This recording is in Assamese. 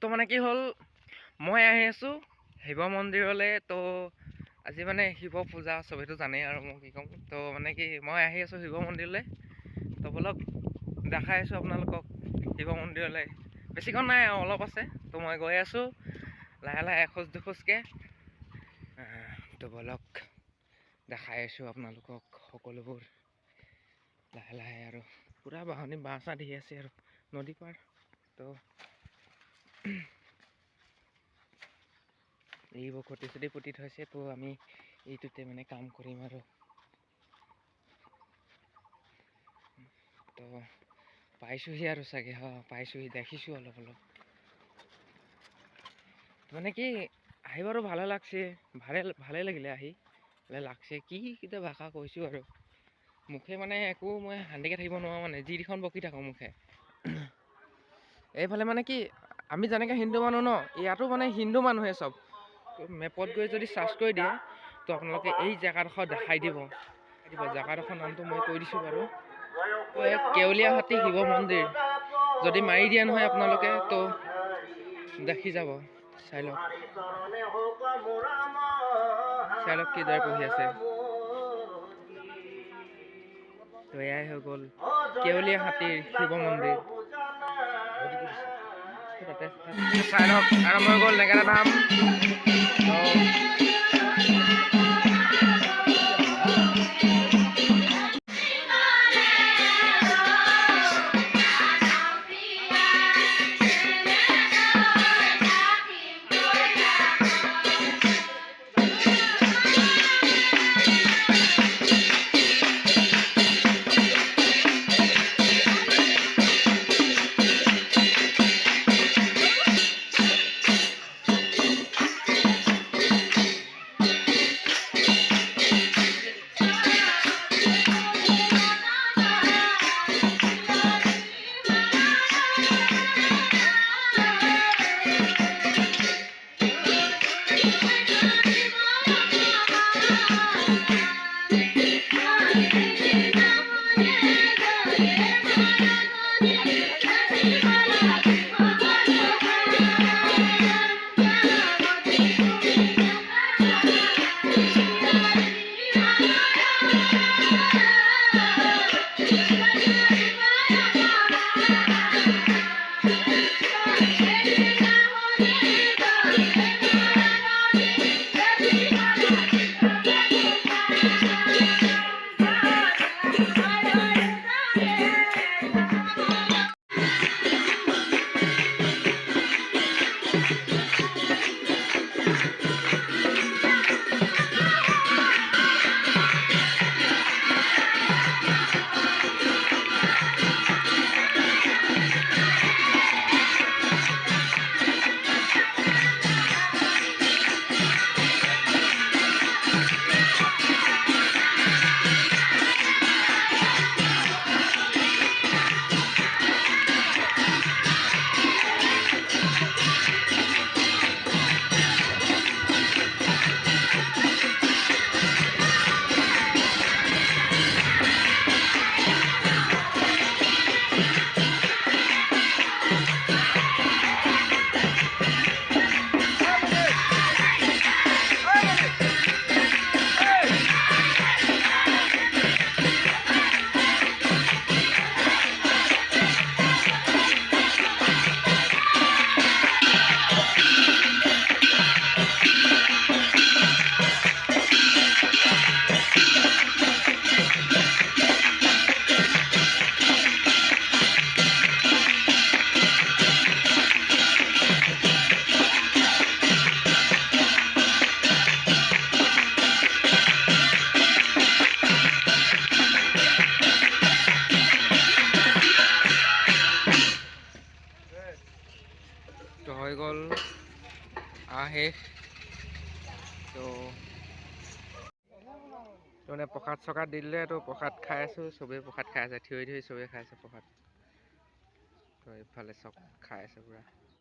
তো মানে কি হ'ল মই আহি আছোঁ শিৱ মন্দিৰলৈ। তো আজি মানে শিৱ পূজা চবেইতো জানেই আৰু মই কি ক'ম। তো মানে কি মই আহি আছোঁ শিৱ মন্দিৰলৈ। তো বলক দেখাই আছোঁ আপোনালোকক শিৱ মন্দিৰলৈ। বেছিখন নাই আৰু অলপ আছে। তো মই গৈ আছোঁ লাহে লাহে এখোজ দুখোজকৈ। তো বলক দেখাই আছোঁ আপোনালোকক সকলোবোৰ লাহে লাহে। আৰু পূৰা বাহনি বাঁহ চাহ দি আছে আৰু নদী পাৰ। তো এইবোৰ খুঁটি চুটি পুতি থৈছে। তো আমি এইটোতে মানে কাম কৰিম আৰু। তো পাইছোঁহি আৰু চাগে পাইছোঁহি, দেখিছোঁ অলপ অলপ। মানে কি আহি বাৰু ভালে লাগছে, ভালে লাগিলে আহি ভালে লাগছে। কি কেতিয়া ভাষা কৈছোঁ আৰু মুখে মানে একো মই শান্তিকৈ থাকিব নোৱাৰোঁ মানে, যিখন বকি থাকোঁ মুখে। এইফালে মানে কি আমি যেনেকৈ হিন্দু মানুহ ন, ইয়াতো মানে হিন্দু মানুহে চব। মেপত গৈ যদি চাৰ্চ কৰি দিয়ে তো আপোনালোকে এই জেগাডোখৰ দেখাই দিব। জেগাডোখৰ নামটো মই কৈ দিছোঁ বাৰু। তো কেৱলীয়া হাতী শিৱ মন্দিৰ যদি মাৰি দিয়ে নহয় আপোনালোকে তো দেখি যাব। চাই লওক কিদৰে পঢ়ি আছে। তো এয়াই হৈ গ'ল কেৱলীয়া হাতীৰ শিৱ মন্দিৰ। তাতে চাই লওক আৰম্ভ হৈ গ'ল নেগেৰা নাম। তো হৈ গ'ল শেষ। তো মানে প্ৰসাদ চসাদ দি দিলে। তো প্ৰসাদ খাই আছোঁ, চবেই প্ৰসাদ খাই আছে, থিয় থিয় চবেই খাই আছে প্ৰসাদ। তো এইফালে চব খাই আছে পূৰা।